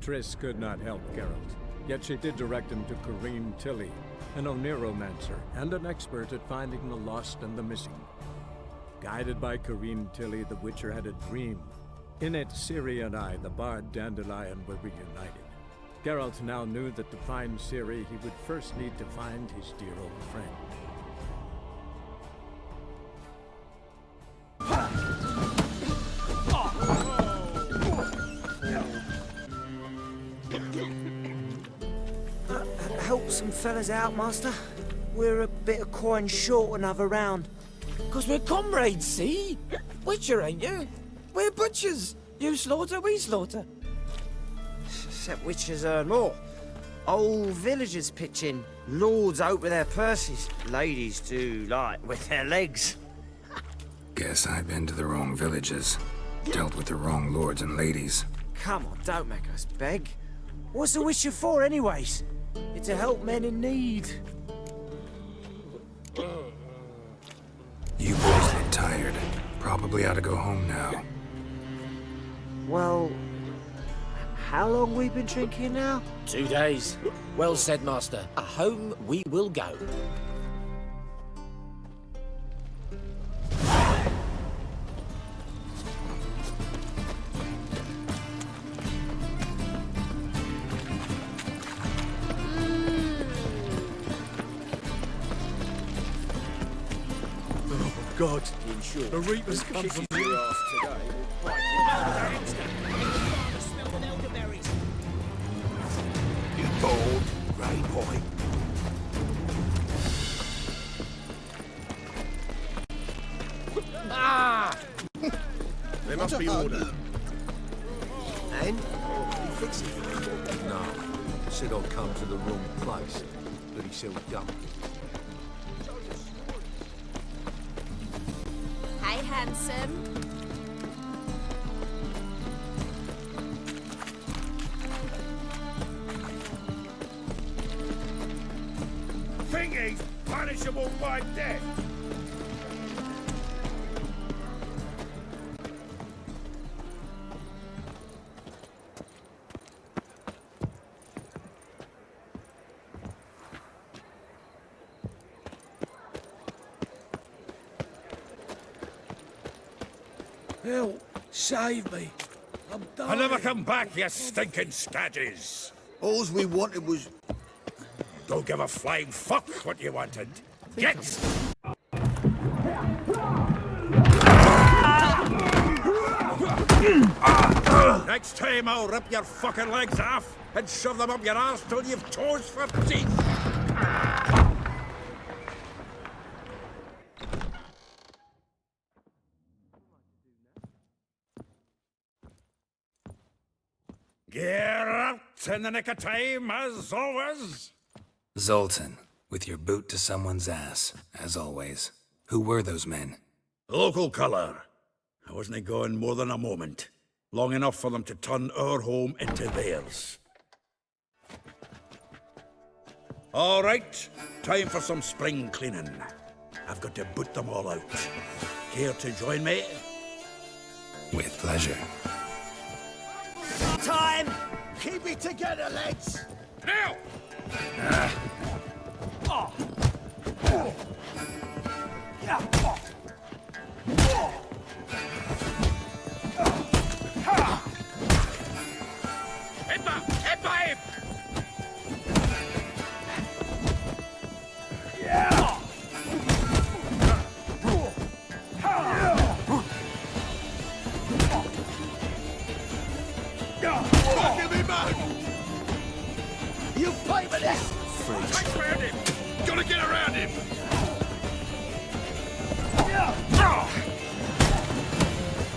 Triss could not help Geralt, yet she did direct him to Corrine Tilly, an Oniromancer and an expert at finding the lost and the missing. Guided by Corrine Tilly, the Witcher had a dream. In it, Ciri and I, the bard Dandelion, were reunited. Geralt now knew that to find Ciri, he would first need to find his dear old friend. Help some fellas out, master. We're a bit of coin short another round. 'Cause we're comrades, see? Witcher, ain't you? We're butchers. You slaughter, we slaughter. Except witchers earn more. Old villagers pitch in. Lords out with their purses. Ladies do like with their legs. Guess I've been to the wrong villages. Dealt with the wrong lords and ladies. Come on, don't make us beg. What's a witcher for, anyways? It's to help men in need. You boys look tired. Probably ought to go home now. Well, how long we been drinking now? 2 days. Well said, master. A home we will go. God, the Reapers come from here. You bold, grey boy. Ah! There must be order. And? You fix it? No. Said I'd come to the wrong place. But he said we'd go. Hey, handsome. Thingies punishable by death. Help! Save me! I'm dying! I'll never come back, you stinking stagges! All we wanted was... Don't give a flying fuck what you wanted. Get! Next time I'll rip your fucking legs off and shove them up your arse till you've toes for teeth! Geralt in the nick of time, as always. Zoltan, with your boot to someone's ass, as always. Who were those men? Local colour. I wasn't going more than a moment. Long enough for them to turn our home into theirs. All right, time for some spring cleaning. I've got to boot them all out. Care to join me? With pleasure. Time! Keep it together, lads! Now! You play with this! Take around him! Gotta get around him!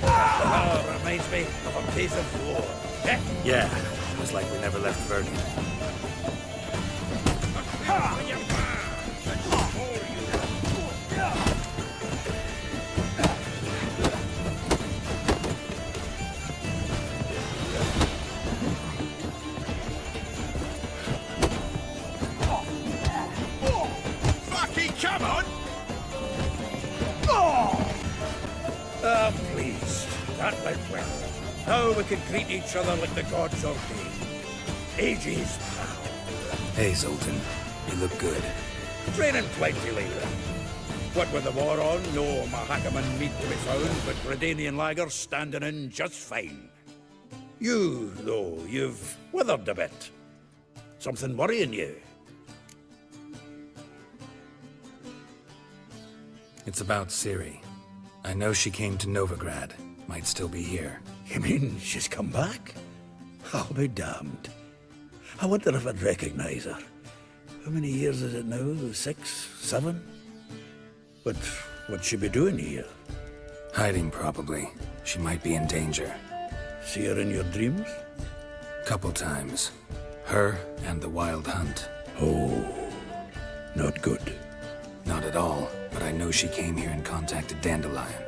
Oh, reminds me of a piece of war. Eh? Yeah, it was like we never left Verdun. Come on! Please. That went well. Now we can greet each other like the gods ordained. Ages. Hey, Zoltan. You look good. Training plenty later. What with the war on, no Mahakaman meat to be found, but Redanian lagers standing in just fine. You, though, you've withered a bit. Something worrying you? It's about Ciri. I know she came to Novigrad. Might still be here. You mean she's come back? I'll be damned. I wonder if I'd recognize her. How many years is it now? 6, 7? But what'd she be doing here? Hiding, probably. She might be in danger. See her in your dreams? Couple times. Her and the Wild Hunt. Oh, not good. Not at all, but I know she came here and contacted Dandelion.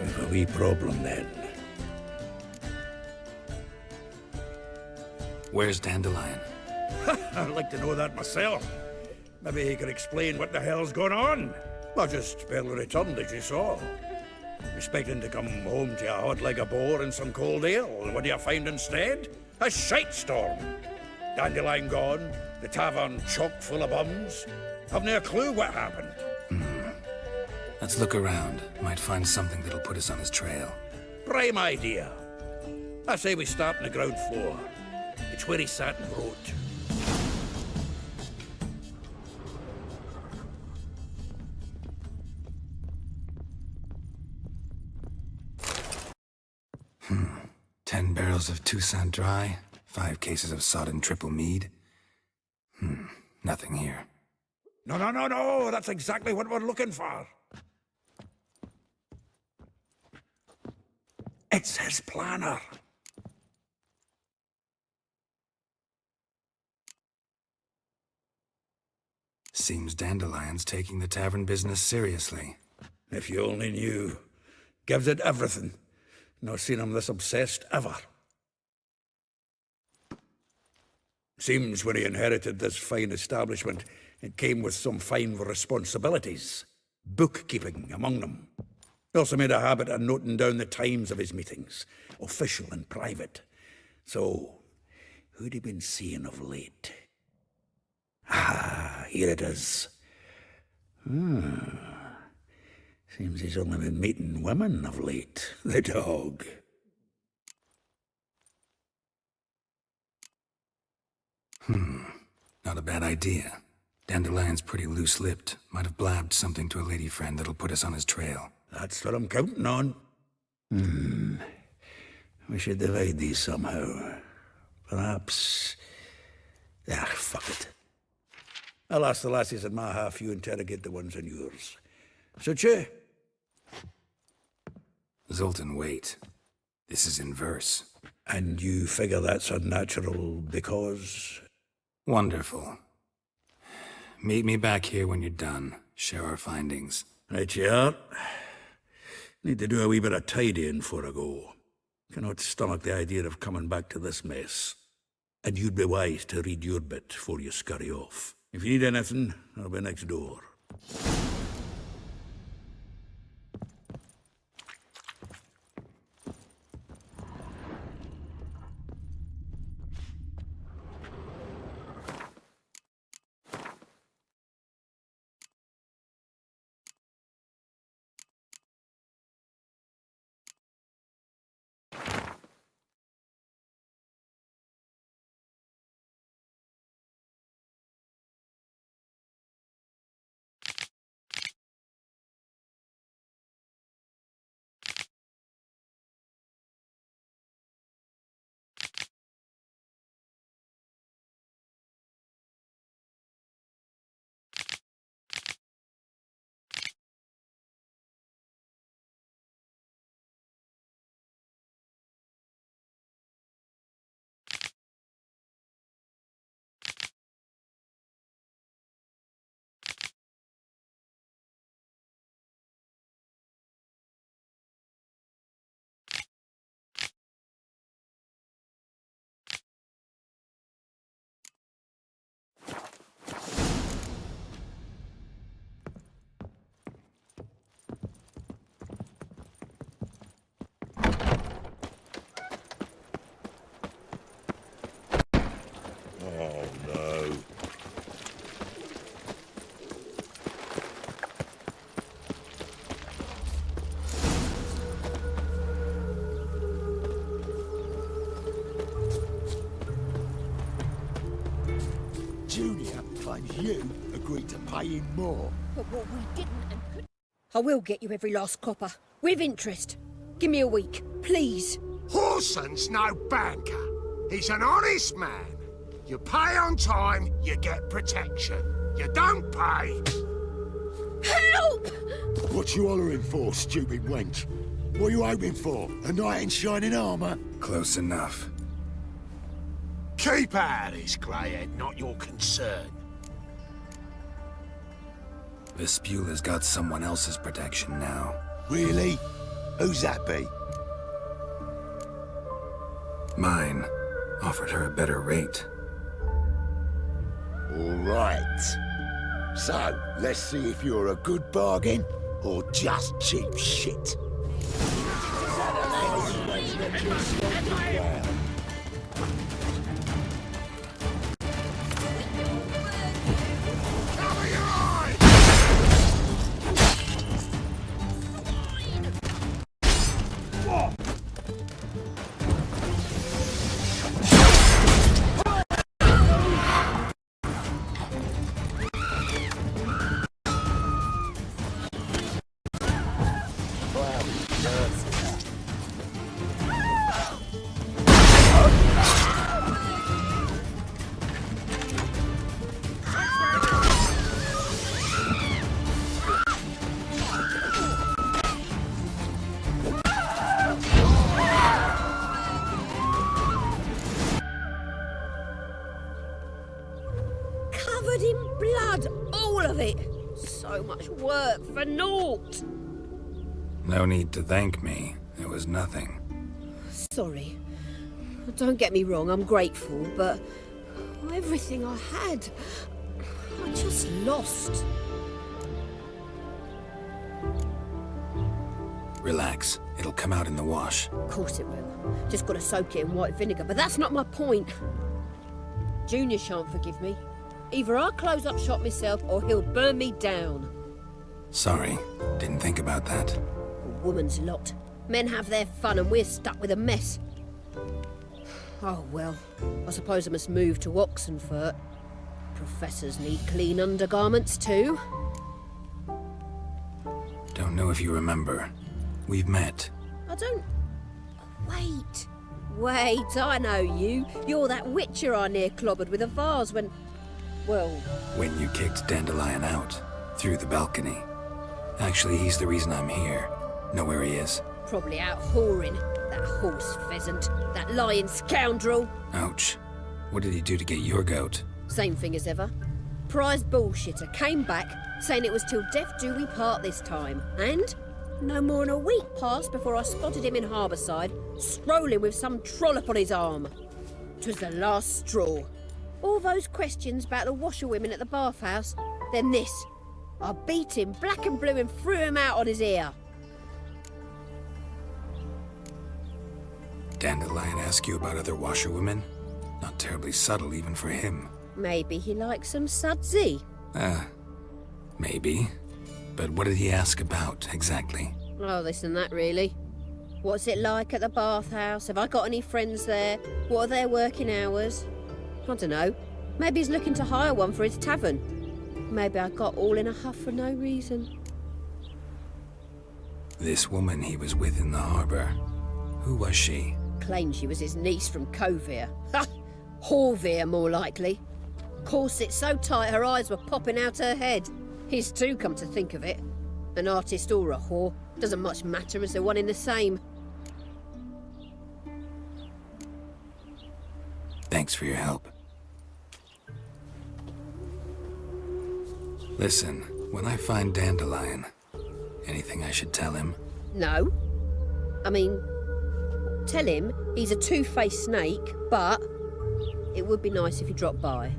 We've a wee problem then. Where's Dandelion? I'd like to know that myself. Maybe he could explain what the hell's going on. I just barely returned, as you saw. Expecting to come home to a hot like a boar and some cold ale, and what do you find instead? A shite storm. Dandelion gone, the tavern chock full of bums. Haven't a clue what happened. Let's look around. Might find something that'll put us on his trail. Prime idea. I say we start on the ground floor. It's where he sat and wrote. Hmm. 10 barrels of Toussaint Dry, 5 cases of sodden triple mead. Nothing here. No, that's exactly what we're looking for. It's his planner. Seems Dandelion's taking the tavern business seriously. If you only knew. Gives it everything. Not seen him this obsessed ever. Seems when he inherited this fine establishment, it came with some fine responsibilities. Bookkeeping among them. He also made a habit of noting down the times of his meetings, official and private. So, who'd he been seeing of late? Ah, here it is. Seems he's only been meeting women of late, the dog. Not a bad idea. Dandelion's pretty loose-lipped. Might have blabbed something to a lady friend that'll put us on his trail. That's what I'm counting on. We should divide these somehow. Perhaps... fuck it. I'll ask the lassies in my half, you interrogate the ones in yours. Suit you? Zoltan, wait. This is in verse. And you figure that's unnatural because... Wonderful. Meet me back here when you're done. Share our findings. Right you are. Need to do a wee bit of tidying before I go. Cannot stomach the idea of coming back to this mess. And you'd be wise to read your bit before you scurry off. If you need anything, I'll be next door. claims you agreed to pay him more. But what we didn't and couldn't... I will get you every last copper. With interest. Give me a week, please. Horson's no banker. He's an honest man. You pay on time, you get protection. You don't pay... Help! What you hollering for, stupid wench? What you hoping for? A knight in shining armour? Close enough. Keep out of this, greyhead, not your concern. Vespula's got someone else's protection now. Really? Who's that be? Mine. Offered her a better rate. All right. So, let's see if you're a good bargain or just cheap shit. Covered in blood, all of it. So much work for naught. No need to thank me. It was nothing. Sorry. Don't get me wrong, I'm grateful, but everything I had, I just lost. Relax. It'll come out in the wash. Of course it will. Just gotta soak it in white vinegar, but that's not my point. Junior shan't forgive me. Either I'll close up shop myself or he'll burn me down. Sorry. Didn't think about that. A woman's lot. Men have their fun and we're stuck with a mess. Oh well, I suppose I must move to Oxenfurt. Professors need clean undergarments too. Don't know if you remember. We've met. I don't... Wait, I know you. You're that witcher I near clobbered with a vase when... Well... When you kicked Dandelion out. Through the balcony. Actually, he's the reason I'm here. Know where he is? Probably out whoring. That horse pheasant. That lying scoundrel. Ouch. What did he do to get your goat? Same thing as ever. Prize bullshitter came back, saying it was till death do we part this time. And... no more than a week passed before I spotted him in Harbourside, strolling with some trollop on his arm. 'Twas the last straw. All those questions about the washerwomen at the bathhouse, then this. I beat him black and blue and threw him out on his ear. Dandelion ask you about other washerwomen? Not terribly subtle even for him. Maybe he likes some sudsy. Maybe. But what did he ask about, exactly? Oh, this and that, really. What's it like at the bathhouse? Have I got any friends there? What are their working hours? I don't know. Maybe he's looking to hire one for his tavern. Maybe I got all in a huff for no reason. This woman he was with in the harbour. Who was she? Claimed she was his niece from Kovir. Ha! Horvir, more likely. Corset so tight her eyes were popping out her head. His too, come to think of it. An artist or a whore. Doesn't much matter as they're one in the same. Thanks for your help. Listen, when I find Dandelion, anything I should tell him? No. I mean, tell him he's a two-faced snake, but it would be nice if he dropped by.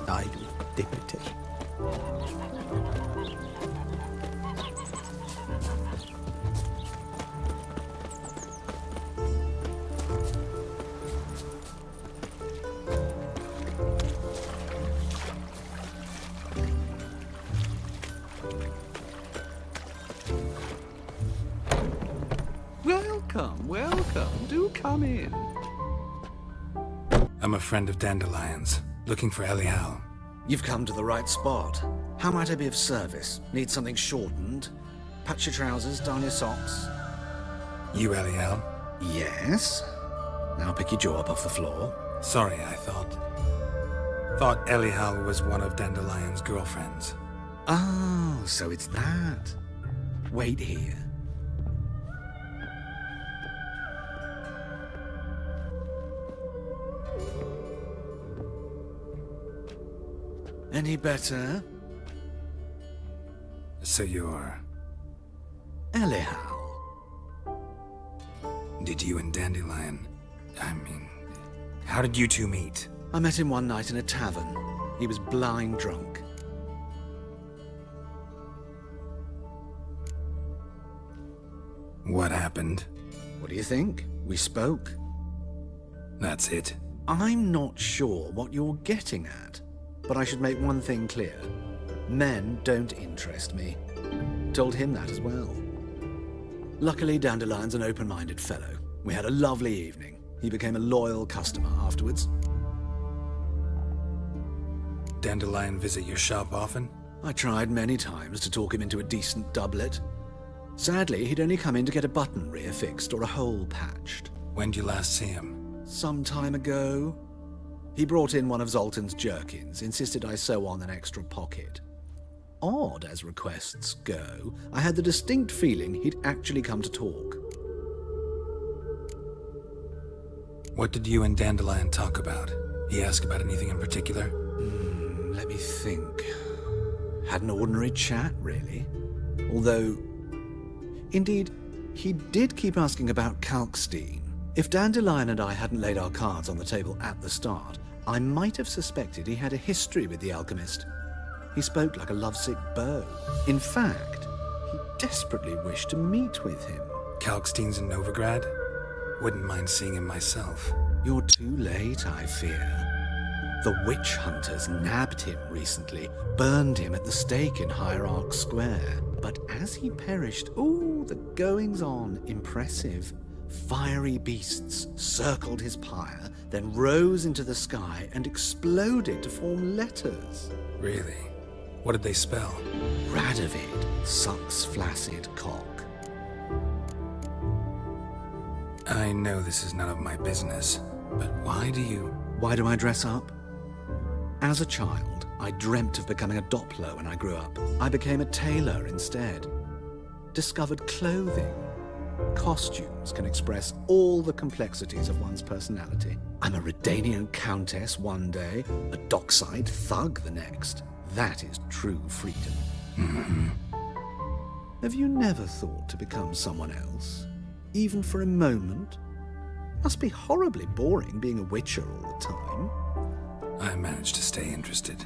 Died with dignity. Come in. I'm a friend of Dandelion's, looking for Elial. You've come to the right spot. How might I be of service? Need something shortened? Patch your trousers, darn your socks. You Elial? Yes. Now pick your jaw up off the floor. Sorry, I thought Elial was one of Dandelion's girlfriends. Oh, so it's that. Wait here. Any better? So you're... Elial. Did you and Dandelion... how did you two meet? I met him one night in a tavern. He was blind drunk. What happened? What do you think? We spoke. That's it. I'm not sure what you're getting at, but I should make one thing clear. Men don't interest me. Told him that as well. Luckily, Dandelion's an open-minded fellow. We had a lovely evening. He became a loyal customer afterwards. Dandelion visit your shop often? I tried many times to talk him into a decent doublet. Sadly, he'd only come in to get a button rear fixed or a hole patched. When'd you last see him? Some time ago. He brought in one of Zoltan's jerkins, insisted I sew on an extra pocket. Odd as requests go, I had the distinct feeling he'd actually come to talk. What did you and Dandelion talk about? He asked about anything in particular? Let me think. Had an ordinary chat, really. Although, indeed, he did keep asking about Kalkstein. If Dandelion and I hadn't laid our cards on the table at the start, I might have suspected he had a history with the alchemist. He spoke like a lovesick beau. In fact, he desperately wished to meet with him. Kalkstein's in Novigrad? Wouldn't mind seeing him myself. You're too late, I fear. The witch hunters nabbed him recently, burned him at the stake in Hierarch Square. But as he perished, the goings-on, impressive. Fiery beasts circled his pyre, then rose into the sky and exploded to form letters. Really? What did they spell? Radovid sucks flaccid cock. I know this is none of my business, but why do I dress up? As a child, I dreamt of becoming a Doppler when I grew up. I became a tailor instead. Discovered clothing. Costumes can express all the complexities of one's personality. I'm a Redanian countess one day, a dockside thug the next. That is true freedom. Mm-hmm. Have you never thought to become someone else? Even for a moment? Must be horribly boring being a witcher all the time. I managed to stay interested.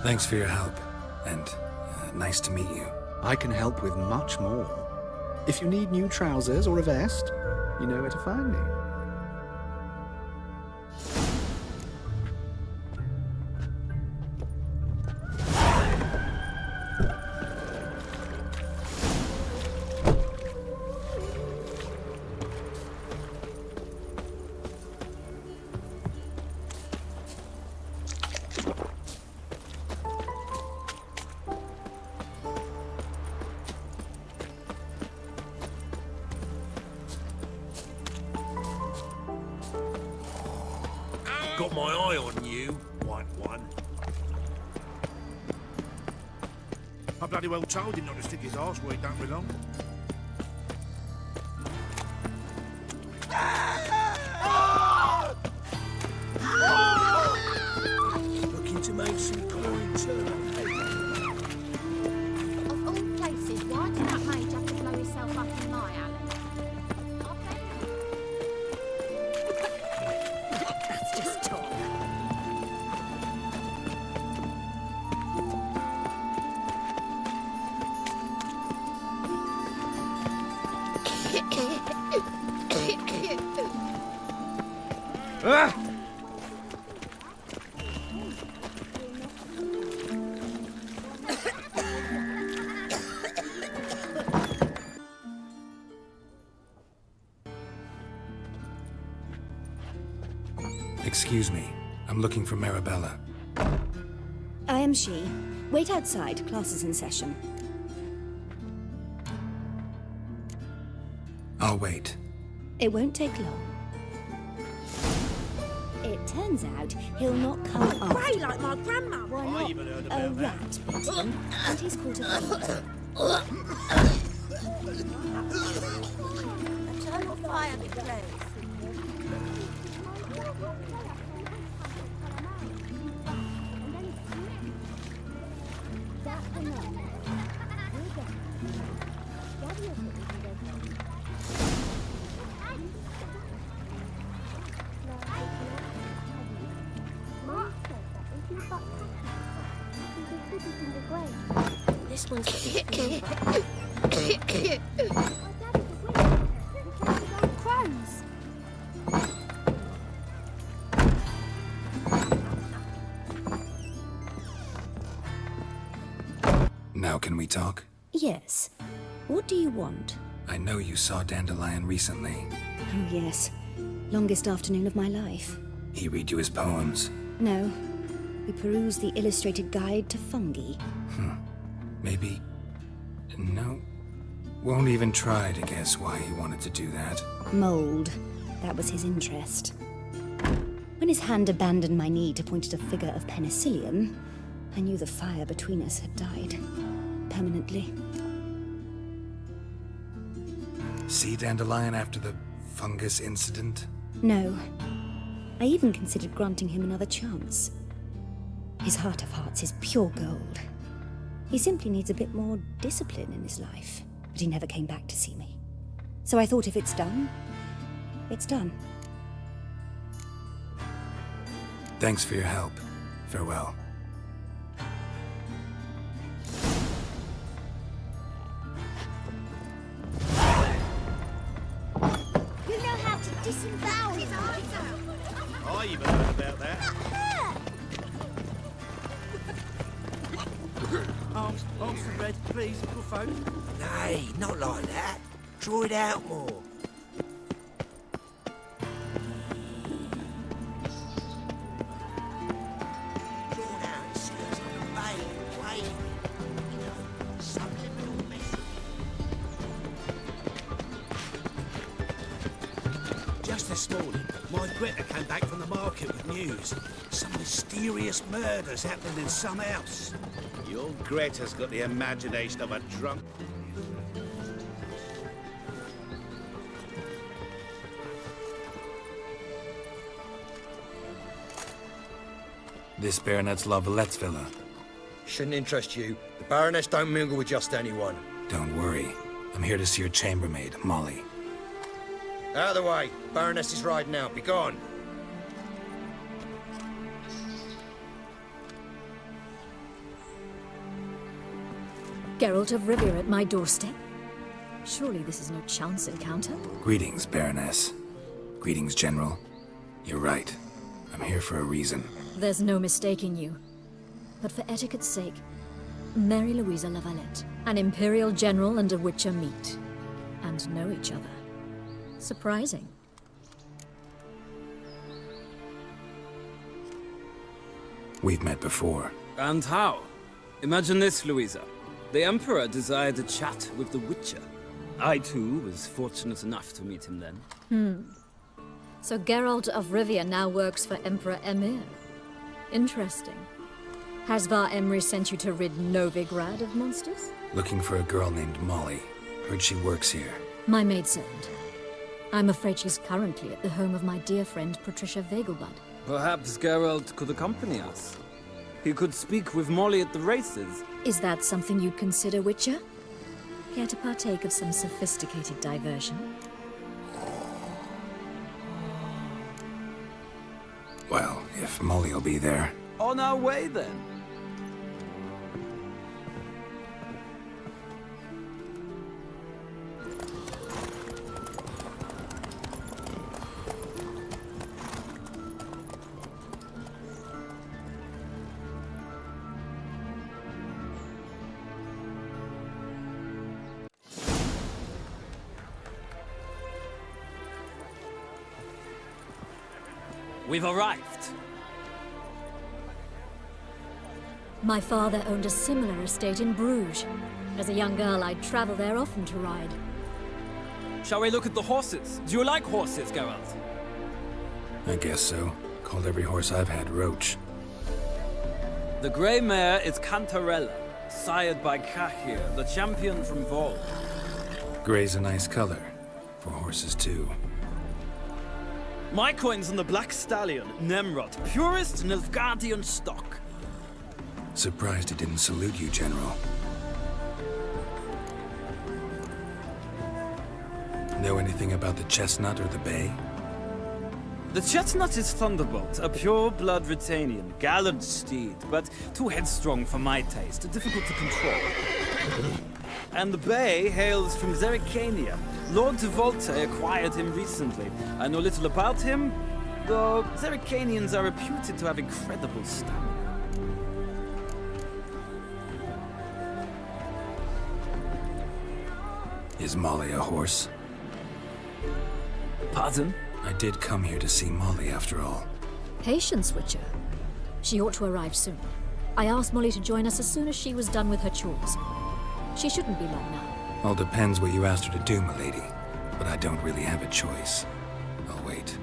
Thanks for your help, and nice to meet you. I can help with much more. If you need new trousers or a vest, you know where to find me. Got my eye on you, white one. I bloody well told him not to stick his arse where he don't belong. Looking to make some coin, sir. Of all places, why did that mage have to blow himself up in my alley? That's just talk. Ah! Excuse me. I'm looking for Marabella. I am she. Wait outside. Class is in session. I'll wait. It won't take long. It turns out he'll not come after. Pray like my grandma. Why not? A rat bit him, and he's caught a thief. Eternal fire be praised. This one's Crows. Now can we talk? Yes. What do you want? I know you saw Dandelion recently. Oh, yes. Longest afternoon of my life. He read you his poems. No. We perused the illustrated guide to fungi. Maybe... No. Won't even try to guess why he wanted to do that. Mold. That was his interest. When his hand abandoned my knee to point at a figure of penicillium, I knew the fire between us had died. Permanently. See Dandelion after the fungus incident? No. I even considered granting him another chance. His heart of hearts is pure gold. He simply needs a bit more discipline in his life. But he never came back to see me. So I thought if it's done, it's done. Thanks for your help. Farewell. You know how to disembowel his eyes out. I even heard about that. Arms for bread, please, good folk. Nay, not like that. Draw it out more. Draw it out, it sounds like a wave. You know, subliminal message. Just this morning, my Greta came back from the market with news. Some mysterious murders happening in some house. Your Greta's got the imagination of a drunk. This Baronet's La Vallette's villa. Shouldn't interest you. The Baroness don't mingle with just anyone. Don't worry. I'm here to see your chambermaid, Molly. Out of the way. Baroness is riding out. Be gone. Geralt of Rivia at my doorstep? Surely this is no chance encounter? Greetings, Baroness. Greetings, General. You're right. I'm here for a reason. There's no mistaking you. But for etiquette's sake, Mary Louisa La Valette, an Imperial General and a Witcher meet. And know each other. Surprising. We've met before. And how? Imagine this, Louisa. The Emperor desired a chat with the Witcher. I, too, was fortunate enough to meet him then. So Geralt of Rivia now works for Emperor Emir. Interesting. Has Var Emry sent you to rid Novigrad of monsters? Looking for a girl named Molly. Heard she works here. My maidservant. I'm afraid she's currently at the home of my dear friend Patricia Vegelbud. Perhaps Geralt could accompany us. He could speak with Molly at the races. Is that something you'd consider, Witcher? Care to partake of some sophisticated diversion? Well, if Molly'll be there. On our way, then. we've arrived. My father owned a similar estate in Bruges. As a young girl, I'd travel there often to ride. Shall we look at the horses? Do you like horses, Geralt? I guess so. Called every horse I've had Roach. The grey mare is Cantarella, sired by Cahir, the champion from Vol. Grey's a nice color. For horses, too. My coin's on the black stallion, Nemrod, purest Nilfgaardian stock. Surprised he didn't salute you, General. Know anything about the chestnut or the bay? The chestnut is Thunderbolt, a pure-blood Britannian, gallant steed, but too headstrong for my taste, difficult to control. And the bay hails from Zerrikania. Lord de Volte acquired him recently. I know little about him, though Zerrikanians are reputed to have incredible stamina. Is Molly a horse? Pardon? I did come here to see Molly, after all. Patience, Witcher. She ought to arrive soon. I asked Molly to join us as soon as she was done with her chores. She shouldn't be long now. All depends what you asked her to do, milady. But I don't really have a choice. I'll wait.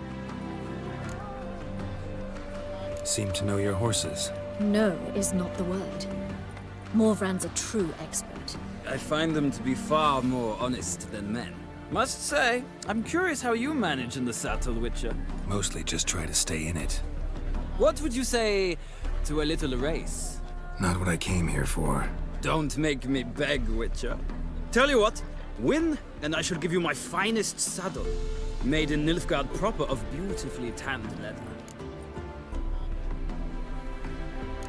Seem to know your horses. No is not the word. Morvran's a true expert. I find them to be far more honest than men. Must say, I'm curious how you manage in the saddle, Witcher. Mostly just try to stay in it. What would you say to a little race? Not what I came here for. Don't make me beg, Witcher. Tell you what, win, and I shall give you my finest saddle. Made in Nilfgaard proper of beautifully tanned leather.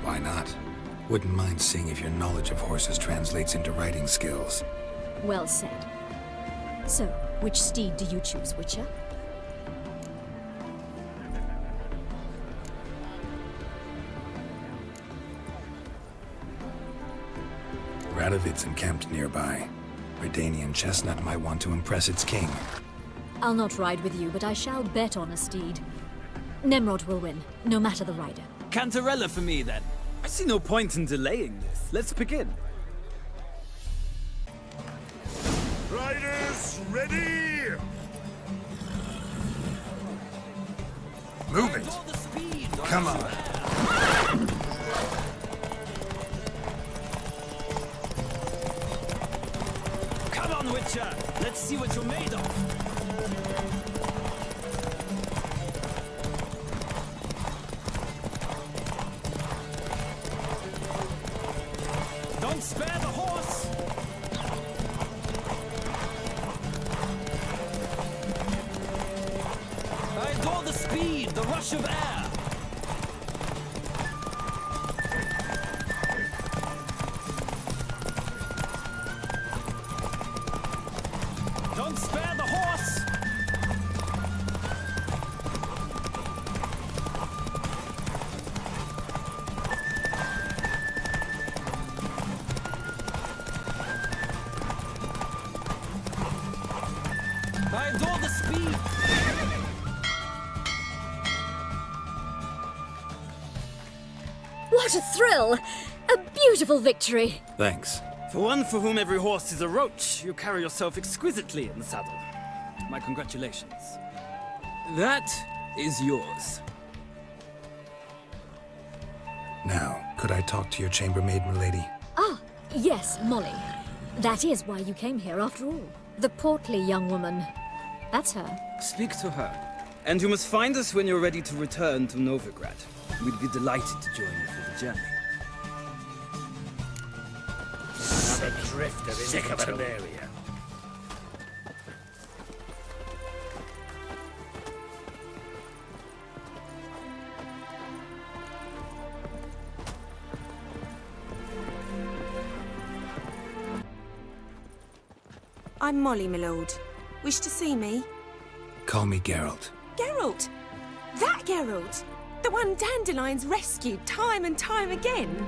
Why not? Wouldn't mind seeing if your knowledge of horses translates into riding skills. Well said. So, which steed do you choose, Witcher? Radovid's encamped nearby. Redanian chestnut might want to impress its king. I'll not ride with you, but I shall bet on a steed. Nemrod will win, no matter the rider. Cantarella for me, then. I see no point in delaying this. Let's begin. Riders, ready! Move it! Come on! Come on, Witcher! Let's see what you're made of! Don't spare the horse! I adore the speed, the rush of air! Don't spare the horse! I adore the speed! What a thrill! A beautiful victory! Thanks. For one for whom every horse is a roach, you carry yourself exquisitely in the saddle. My congratulations. That is yours. Now, could I talk to your chambermaid, milady? Ah, yes, Molly. That is why you came here after all. The portly young woman. That's her. Speak to her. And you must find us when you're ready to return to Novigrad. We'd be delighted to join you for the journey. Another drifter in Sick of the it. area. I'm Molly, my lord. Wish to see me? Call me Geralt. Geralt! That Geralt! The one Dandelion's rescued time and time again!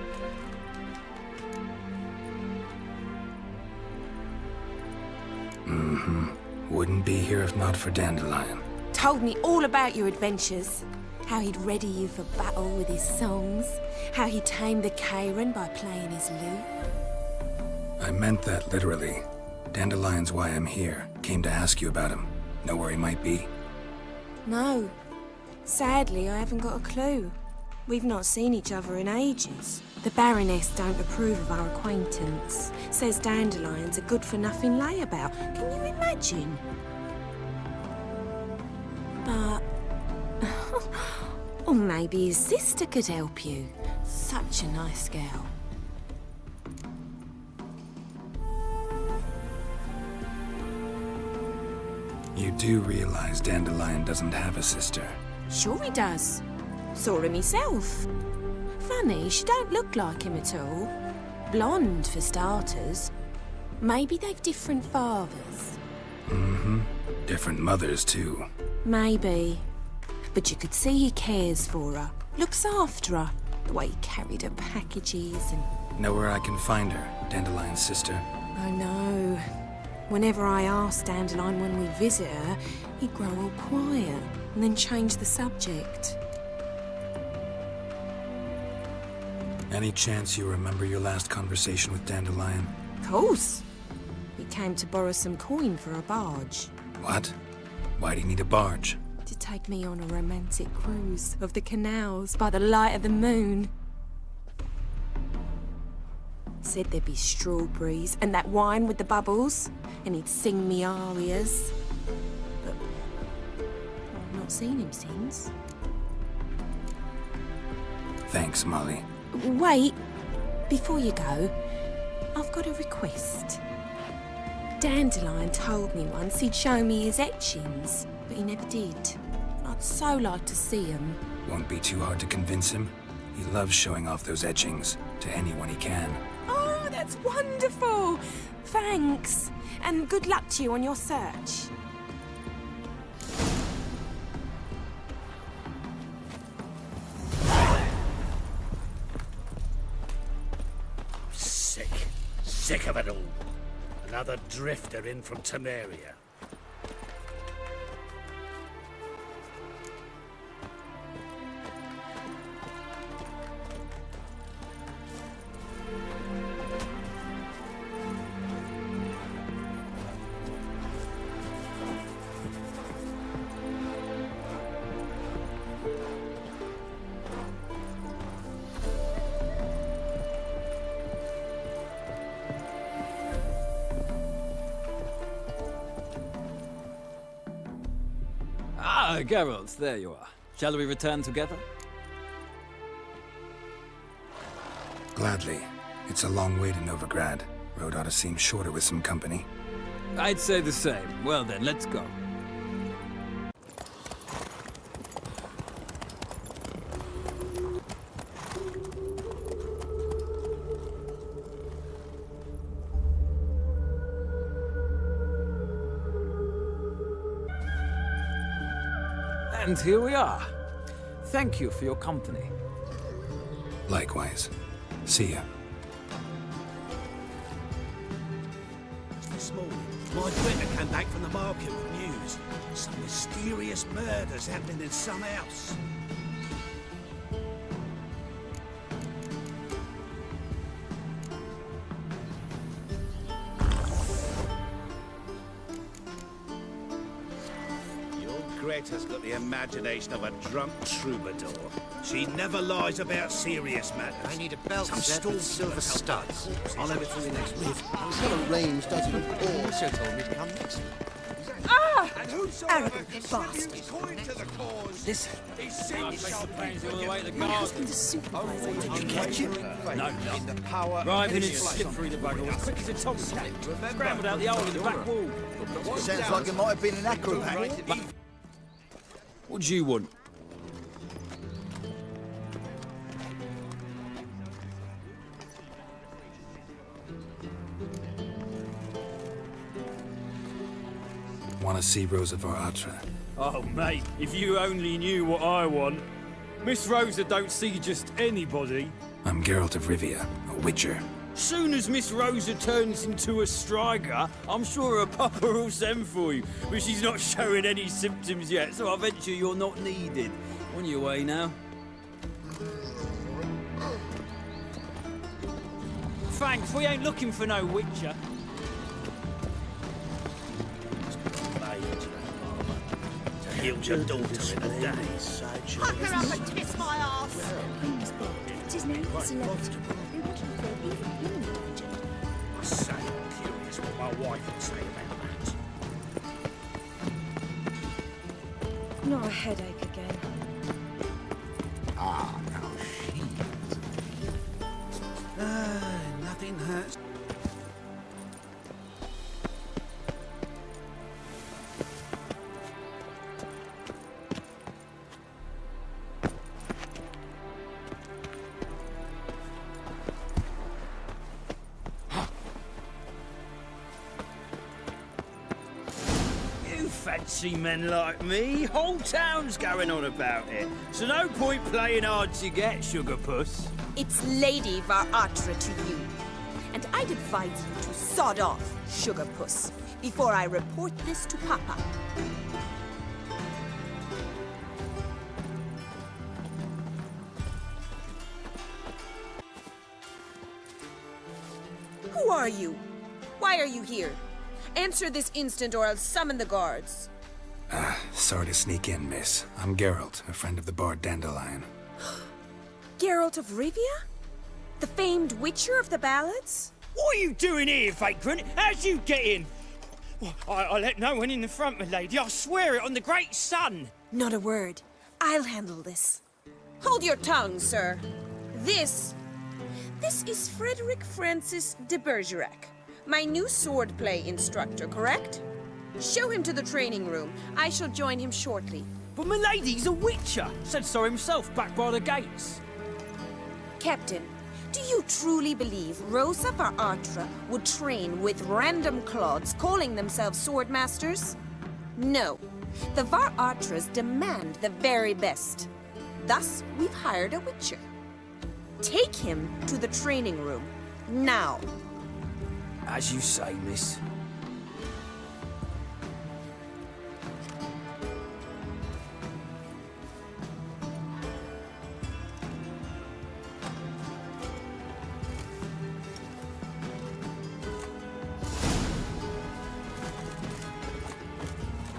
Mm-hmm. Wouldn't be here if not for Dandelion. Told me all about your adventures. How he'd ready you for battle with his songs. How he tamed the Karen by playing his lute. I meant that literally. Dandelion's why I'm here. Came to ask you about him. Know where he might be? No. Sadly, I haven't got a clue. We've not seen each other in ages. The Baroness don't approve of our acquaintance. Says Dandelion's a good-for-nothing layabout. Can you imagine? But... or maybe his sister could help you. Such a nice girl. You do realize Dandelion doesn't have a sister? Sure he does. Saw him myself. Funny, she don't look like him at all. Blonde, for starters. Maybe they've different fathers. Mm-hmm. Different mothers, too. Maybe. But you could see he cares for her. Looks after her. The way he carried her packages and... Know where I can find her, Dandelion's sister? Oh no. Whenever I ask Dandelion when we visit her, he'd grow all quiet and then change the subject. Any chance you remember your last conversation with Dandelion? Of course. He came to borrow some coin for a barge. What? Why do you need a barge? To take me on a romantic cruise of the canals by the light of the moon. Said there'd be strawberries and that wine with the bubbles, and he'd sing me arias. But I've not seen him since. Thanks, Molly. Wait, before you go, I've got a request. Dandelion told me once he'd show me his etchings, but he never did. I'd so like to see them. Won't be too hard to convince him. He loves showing off those etchings to anyone he can. Oh, that's wonderful! Thanks, and good luck to you on your search. Sick of it all. Another drifter in from Temeria. Ah, Geralt, there you are. Shall we return together? Gladly. It's a long way to Novigrad. Road ought to seem shorter with some company. I'd say the same. Well then, let's go. And here we are. Thank you for your company. Likewise. See ya. This morning, my Twitter came back from the market with news. Some mysterious murders happening in some house. Greta's got the imagination of a drunk troubadour. She never lies about serious matters. I need a belt Some set with silver studs. I'll have it for you next week. He's got a range, doesn't he? Also told me to come next week. Ah! Arrogant bastard. Listen. My husband is supervisor. Did you catch him? No, no. Driving and slip through the bugger as quick as a tomcat. Scrambled out the hole in the back wall. Sounds like it might have been an acrobat. What do you want? Want to see Rosa Varatra? Oh, mate, if you only knew what I want. Miss Rosa don't see just anybody. I'm Geralt of Rivia, a witcher. Soon as Miss Rosa turns into a striker, I'm sure her papa will send for you. But she's not showing any symptoms yet, so I venture you're not needed. On your way now. Thanks, we ain't looking for no Witcher. To heal your daughter in a day. Pucker up and kiss my ass! It is no celebrity. They want to throw even him in danger. I say, I'm curious what my wife would say about that. Not a headache again. Ah, now she Nothing hurts. You fancy men like me? Whole town's going on about it. So no point playing hard to get, sugar puss. It's Lady Varatra to you. And I'd advise you to sod off, sugar puss, before I report this to Papa. Who are you? Why are you here? Answer this instant or I'll summon the guards. Sorry to sneak in, miss. I'm Geralt, a friend of the bard Dandelion. Geralt of Rivia? The famed Witcher of the ballads? What are you doing here, vagrant? How'd you get in? Well, I let no one in the front, my lady. I swear it on the great sun. Not a word. I'll handle this. Hold your tongue, sir. This is Frederick Francis de Bergerac, my new swordplay instructor, correct? Show him to the training room. I shall join him shortly. But my lady's a witcher. Said so himself back by the gates. Captain, do you truly believe Rosa Varatra would train with random clods calling themselves swordmasters? No. The Varatras demand the very best. Thus, we've hired a witcher. Take him to the training room. Now. As you say, miss.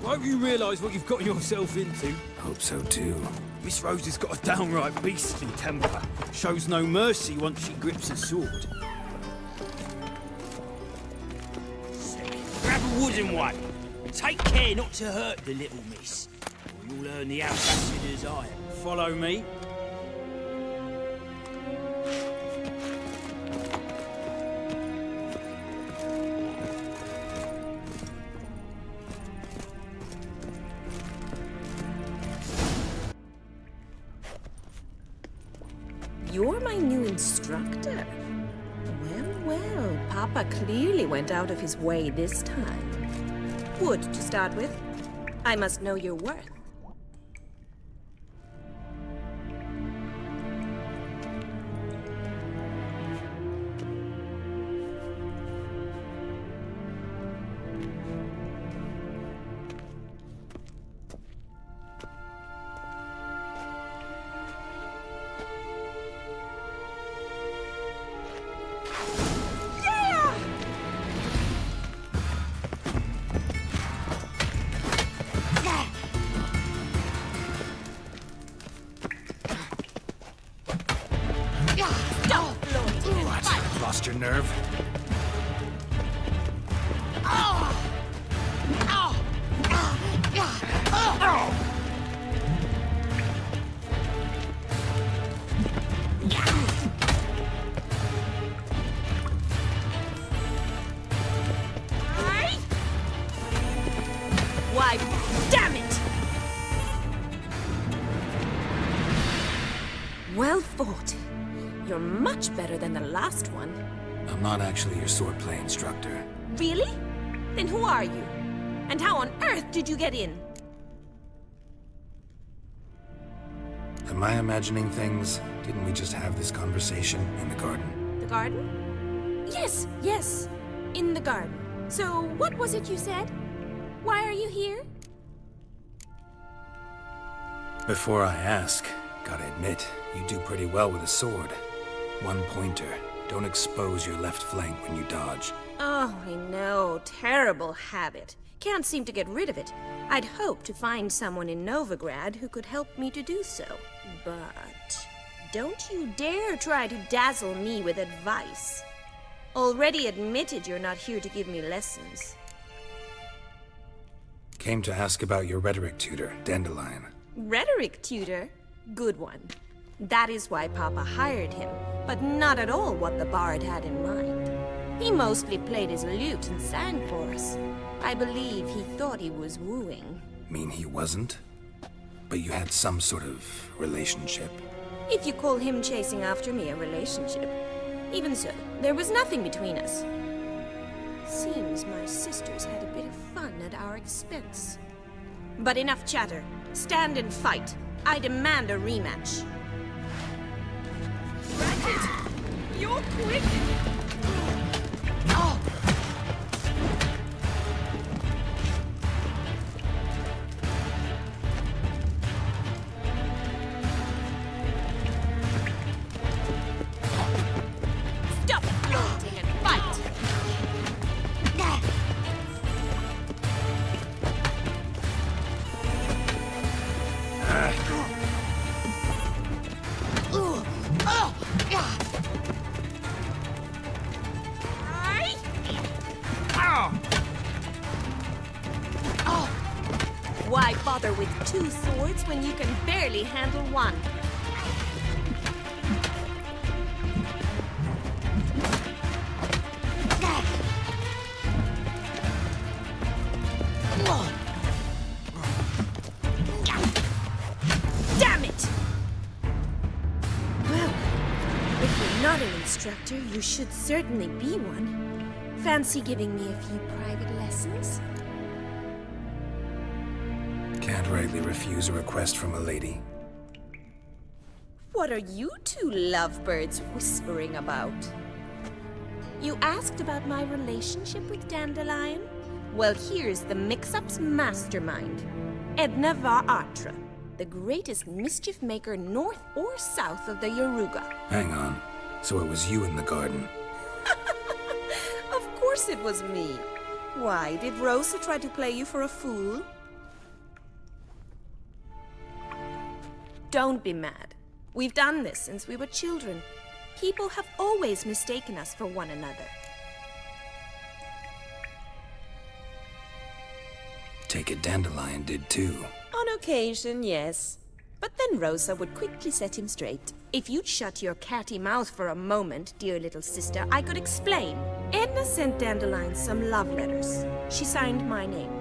Hope you realise what you've got yourself into. Hope so too. Miss Rose has got a downright beastly temper. Shows no mercy once she grips a sword. Grab a wooden one. Take care not to hurt the little miss, or you'll earn the ambassador's ire. Follow me. You're my new instructor? Well, Papa clearly went out of his way this time. Wood, to start with. I must know your worth. Lost your nerve? Why, damn it! Well fought. You're much better than the last one. I'm not actually your swordplay instructor. Really? Then who are you? And how on earth did you get in? Am I imagining things? Didn't we just have this conversation in the garden? The garden? Yes. In the garden. So, what was it you said? Why are you here? Before I ask, gotta admit, you do pretty well with a sword. One pointer. Don't expose your left flank when you dodge. Oh, I know. Terrible habit. Can't seem to get rid of it. I'd hoped to find someone in Novigrad who could help me to do so. But don't you dare try to dazzle me with advice. Already admitted you're not here to give me lessons. Came to ask about your rhetoric tutor, Dandelion. Rhetoric tutor? Good one. That is why Papa hired him, but not at all what the bard had in mind. He mostly played his lute and sang for us. I believe he thought he was wooing. Mean he wasn't? But you had some sort of relationship? If you call him chasing after me a relationship. Even so, there was nothing between us. Seems my sisters had a bit of fun at our expense. But enough chatter. Stand and fight. I demand a rematch. Ratchet! You're quick! Oh. Stop floating and fight! Why bother with two swords when you can barely handle one? Damn it! Well, if you're not an instructor, you should certainly be one. Fancy giving me a few private lessons? Can't rightly refuse a request from a lady. What are you two lovebirds whispering about? You asked about my relationship with Dandelion? Well, here's the mix-up's mastermind. Edna var Atra, the greatest mischief maker north or south of the Yaruga. Hang on. So it was you in the garden? Of course it was me. Why, did Rosa try to play you for a fool? Don't be mad. We've done this since we were children. People have always mistaken us for one another. Take it Dandelion did too. On occasion, yes. But then Rosa would quickly set him straight. If you'd shut your catty mouth for a moment, dear little sister, I could explain. Edna sent Dandelion some love letters. She signed my name.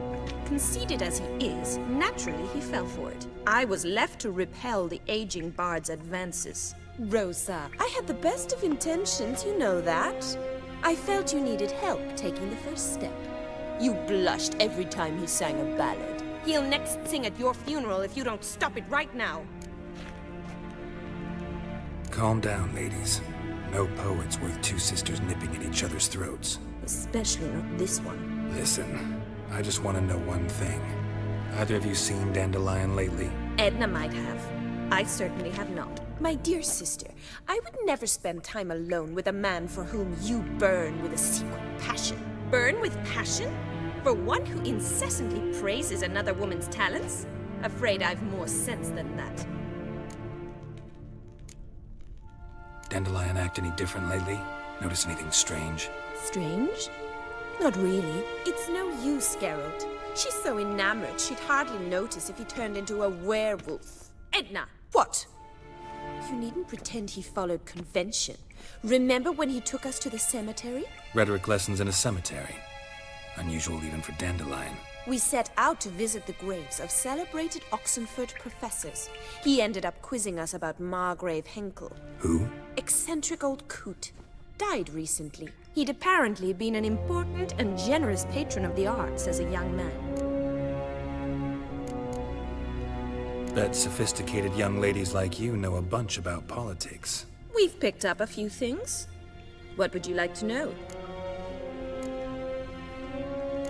Conceited as he is, naturally he fell for it. I was left to repel the aging bard's advances. Rosa, I had the best of intentions, you know that. I felt you needed help taking the first step. You blushed every time he sang a ballad. He'll next sing at your funeral if you don't stop it right now. Calm down, ladies. No poet's worth two sisters nipping at each other's throats. Especially not this one. Listen, I just want to know one thing. Either of you seen Dandelion lately? Edna might have. I certainly have not. My dear sister, I would never spend time alone with a man for whom you burn with a secret passion. Burn with passion? For one who incessantly praises another woman's talents? Afraid I've more sense than that. Dandelion act any different lately? Notice anything strange? Strange? Not really. It's no use, Geralt. She's so enamored she'd hardly notice if he turned into a werewolf. Edna! What? You needn't pretend he followed convention. Remember when he took us to the cemetery? Rhetoric lessons in a cemetery. Unusual even for Dandelion. We set out to visit the graves of celebrated Oxenford professors. He ended up quizzing us about Margrave Henkel. Who? Eccentric old coot. Died recently. He'd apparently been an important and generous patron of the arts as a young man. Bet sophisticated young ladies like you know a bunch about politics. We've picked up a few things. What would you like to know?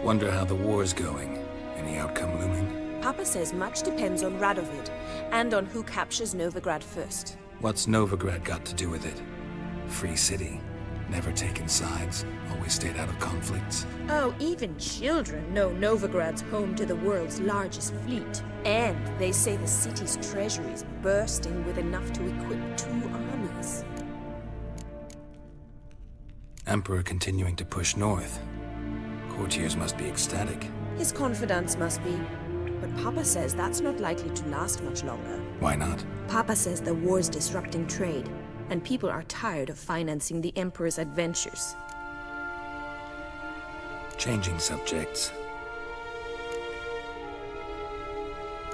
Wonder how the war's going. Any outcome looming? Papa says much depends on Radovid, and on who captures Novigrad first. What's Novigrad got to do with it? Free city. Never taken sides. Always stayed out of conflicts. Oh, even children know Novigrad's home to the world's largest fleet. And they say the city's treasury is bursting with enough to equip 2 armies. Emperor continuing to push north. Courtiers must be ecstatic. His confidants must be. But Papa says that's not likely to last much longer. Why not? Papa says the war's disrupting trade, and people are tired of financing the Emperor's adventures. Changing subjects.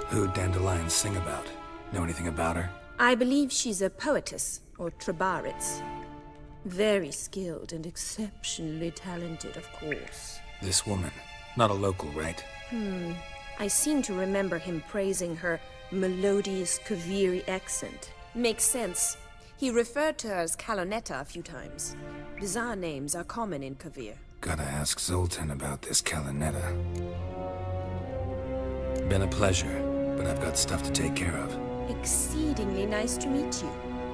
Who'd Dandelion sing about? Know anything about her? I believe she's a poetess, or Trebaritz. Very skilled and exceptionally talented, of course. This woman. Not a local, right? I seem to remember him praising her melodious Kaviri accent. Makes sense. He referred to her as Kalonetta a few times. Bizarre names are common in Kavir. Gotta ask Zoltan about this Kalonetta. Been a pleasure, but I've got stuff to take care of. Exceedingly nice to meet you.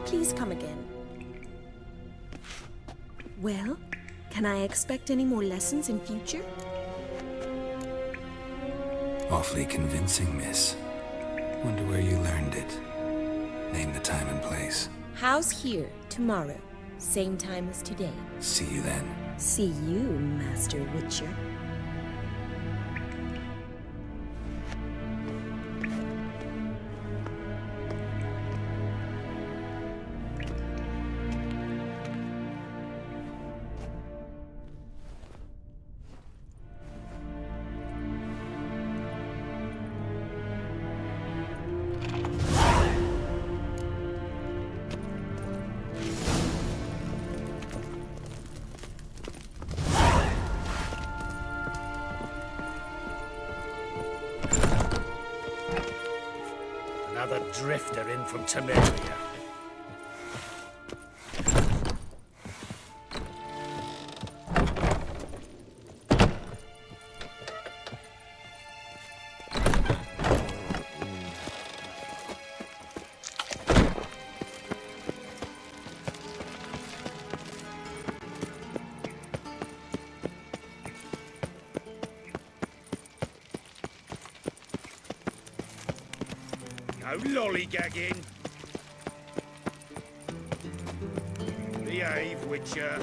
Please come again. Well, can I expect any more lessons in future? Awfully convincing, miss. Wonder where you learned it. Name the time and place. House here, tomorrow. Same time as today. See you then. See you, Master Witcher. Another drifter in from Temeria. No lollygagging. Behave, Witcher.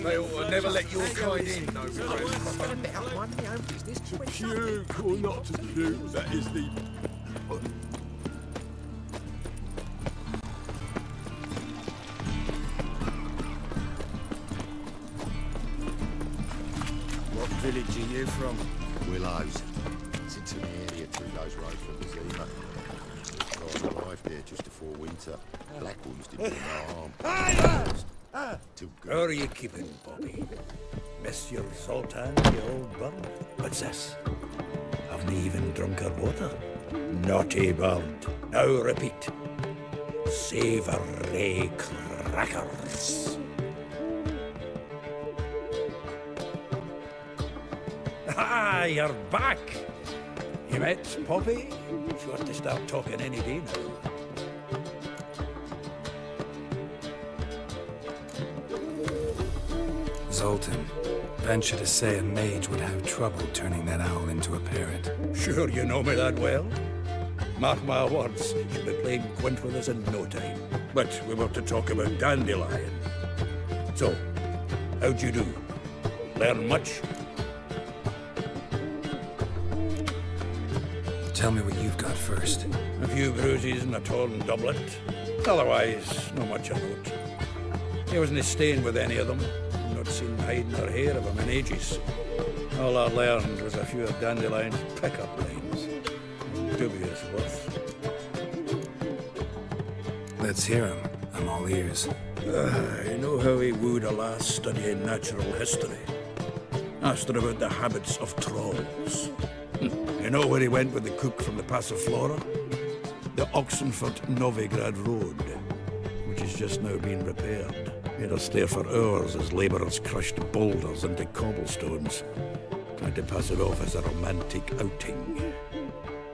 They ought to never let your kind in, Novigrad. To puke or not to puke, that is the... What village are you from? Willows. It's into the area through those roads from the Zima. I arrived here just before winter. Black wolves did me no harm. How are you keeping, Bobby? Monsieur Zoltan, the old bum? What's this? Haven't even drunk her water? Naughty bird. Now repeat. Savoury crackers. Ah, you're back. You met Poppy? Sure to start talking any day now. Zoltan. Venture to say a mage would have trouble turning that owl into a parrot. Sure you know me that well. Mark my words, you'll be playing quint with us in no time. But we were to talk about Dandelion. So, how'd you do? Learn much? Tell me what you've got first. A few bruises and a torn doublet. Otherwise, not much of note. He wasn't staying with any of them. Not seen hide nor hair of him in ages. All I learned was a few of Dandelion's pick-up lines. Dubious worth. Let's hear him. I'm all ears. I know how he wooed a lass studying natural history. Asked her about the habits of trolls. You know where he went with the cook from the Passiflora? The Oxenford Novigrad Road, which has just now been repaired. He had us there for hours as labourers crushed boulders into cobblestones, trying to pass it off as a romantic outing.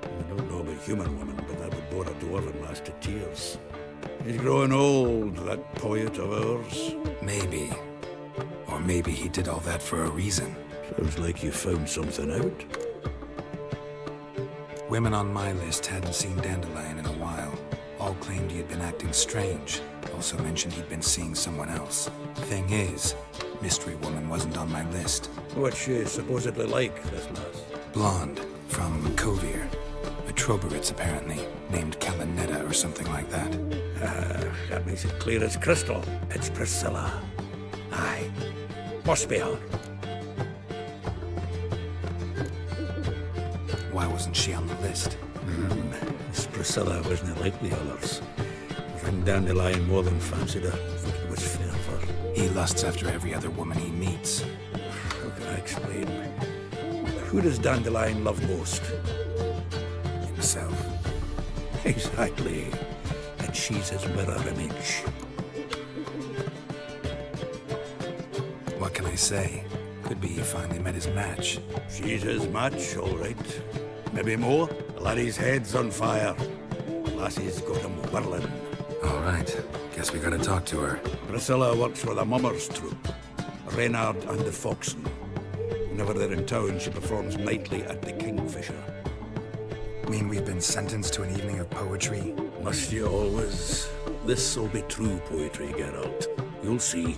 I don't know about human women, but that would bore a dwarven lass to tears. He's growing old, that poet of ours. Maybe. Or maybe he did all that for a reason. Sounds like you found something out. Women on my list hadn't seen Dandelion in a while. All claimed he had been acting strange. Also mentioned he'd been seeing someone else. Thing is, Mystery Woman wasn't on my list. What's she supposedly like, this lass? Blonde, from Kovir. A Troberitz, apparently, named Kalinetta or something like that. That makes it clear as crystal. It's Priscilla. Aye. Must be her. Why wasn't she on the list? This Priscilla wasn't like the others. I think Dandelion more than fancied her. I think it was fair for her. He lusts after every other woman he meets. How can I explain? Who does Dandelion love most? Himself. Exactly. And she's his mirror image. What can I say? Could be he finally met his match. She's his match, all right. Maybe more. The laddie's head's on fire. Lassie's got him whirling. All right. Guess we gotta talk to her. Priscilla works for the Mummers troupe. Reynard and the Foxen. Whenever they're in town, she performs nightly at the Kingfisher. Mean we've been sentenced to an evening of poetry? Must you always? This'll be true poetry, Geralt. You'll see.